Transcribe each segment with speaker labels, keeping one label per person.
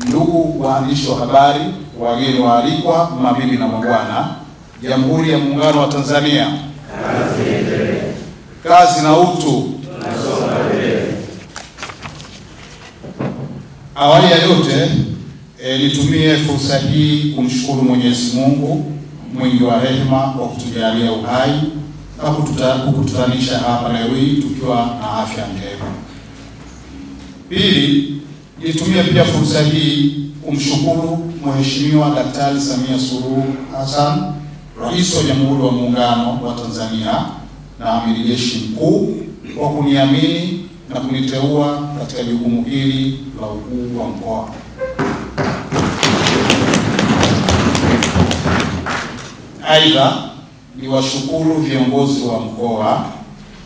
Speaker 1: Ndugu waandishi wa habari, wageni waalikwa, mabibi na mabwana, Jamhuri ya Muungano wa Tanzania, kazi na utu. Awali ya yote nitumie fursa hii kumshukuru Mwenyezi Mungu mwingi wa rehema kwa kutujalia uhai na kukutanisha hapa leo hii tukiwa na afya njema. Pili, nitumie pia fursa hii kumshukuru Mheshimiwa Daktari Samia Suluhu Hassan, Rais wa Jamhuri ya Muungano wa Tanzania na Amiri Jeshi Mkuu, kwa kuniamini na kuniteua katika jukumu hili la ukuu wa mkoa. Aidha, niwashukuru viongozi wa mkoa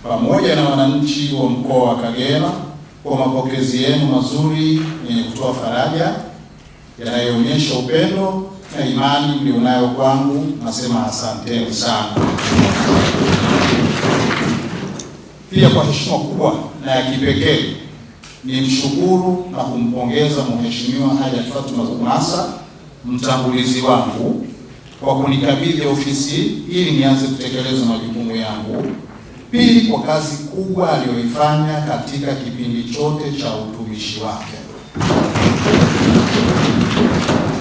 Speaker 1: pamoja na wananchi wa mkoa wa Kagera kwa mapokezi yenu mazuri yenye kutoa faraja, yanayoonyesha upendo na imani mlionayo kwangu. Nasema asanteni sana. Pia kwa heshima kubwa na ya kipekee nimshukuru na kumpongeza Mheshimiwa Hajat Fatuma Massa, mtangulizi wangu, kwa kunikabidhi ofisi ili nianze kutekeleza majukumu yangu. Pili, kwa kazi kubwa aliyoifanya katika kipindi chote cha utumishi wake.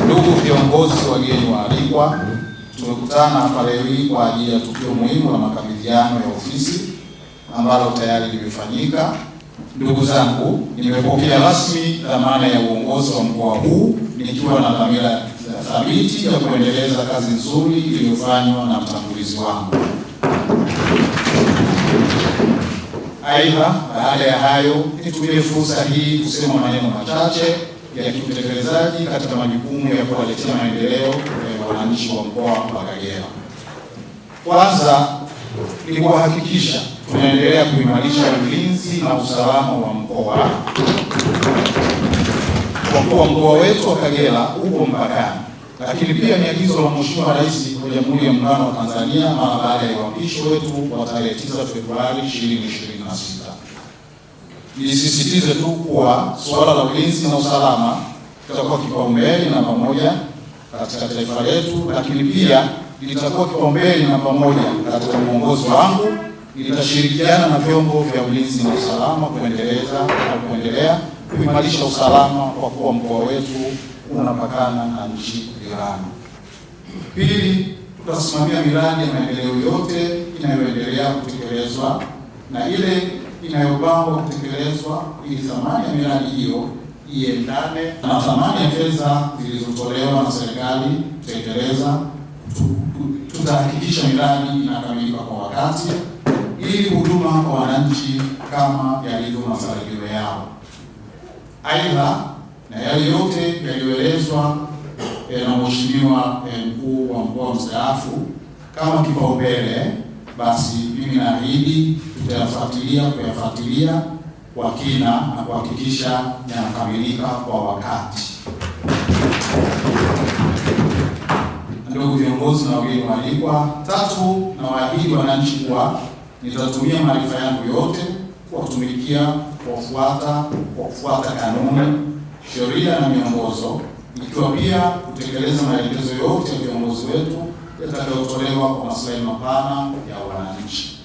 Speaker 1: Ndugu viongozi, wageni waalikwa, tumekutana hapa leo hii kwa ajili ya tukio muhimu la makabidhiano ya ofisi ambalo tayari limefanyika. Ndugu zangu, nimepokea rasmi dhamana ya uongozi wa mkoa huu nikiwa na dhamira thabiti ya kuendeleza kazi nzuri iliyofanywa na mtangulizi wangu. Aidha, baada ya hayo, nitumie fursa hii kusema maneno machache ya kiutekelezaji katika majukumu ya kuwaletea maendeleo ya wananchi wa mkoa wa Kagera. Kwanza ni kuhakikisha tunaendelea kuimarisha ulinzi na usalama wa mkoa, kwa kuwa mkoa wetu wa Kagera uko mpakani, lakini pia ni agizo la Mheshimiwa Rais wa Jamhuri ya Muungano wa Tanzania mara baada ya uapisho wetu wa tarehe 9 Februari 2026. Nisisitize tu kuwa suala la ulinzi na usalama litakuwa kipaumbele namba moja katika taifa letu, lakini pia litakuwa kipaumbele namba moja katika uongozi wangu. Nitashirikiana na vyombo vya ulinzi na usalama kuendelea kuimarisha usalama kwa kuwa mkoa wetu unapakana na nchi jirani. Pili, tutasimamia miradi ya maendeleo yote inayoendelea kutekelezwa na ile inayopangwa kutekelezwa ili thamani ya miradi hiyo iendane na thamani ya fedha zilizotolewa na serikali kutekeleza. Tutahakikisha miradi inakamilika kwa wakati ili huduma kwa wananchi kama yalivyo matarajio yao. Aidha, na yale yote yaliyoelezwa na Mheshimiwa mkuu wa mkoa mstaafu kama kipaumbele, basi mimi naahidi kuyafuatilia kwa kina na kuhakikisha yanakamilika kwa wakati. Ndugu viongozi na wageni waalikwa, tatu, na waahidi wananchi kuwa nitatumia maarifa yangu yote kuwatumikia kwa kufuata kanuni, sheria na miongozo, ikiwa pia kutekeleza maelekezo yote ya viongozi wetu yatakayotolewa kwa maslahi mapana ya wananchi.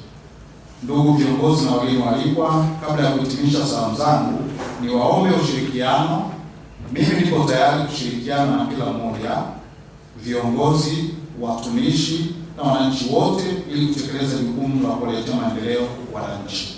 Speaker 1: Ndugu viongozi na wageni waalikwa, kabla ya kuhitimisha salamu zangu, niwaombe ushirikiano. Mimi niko tayari kushirikiana na kila mmoja, viongozi, watumishi na wananchi wote, ili kutekeleza jukumu la kuletea maendeleo wananchi.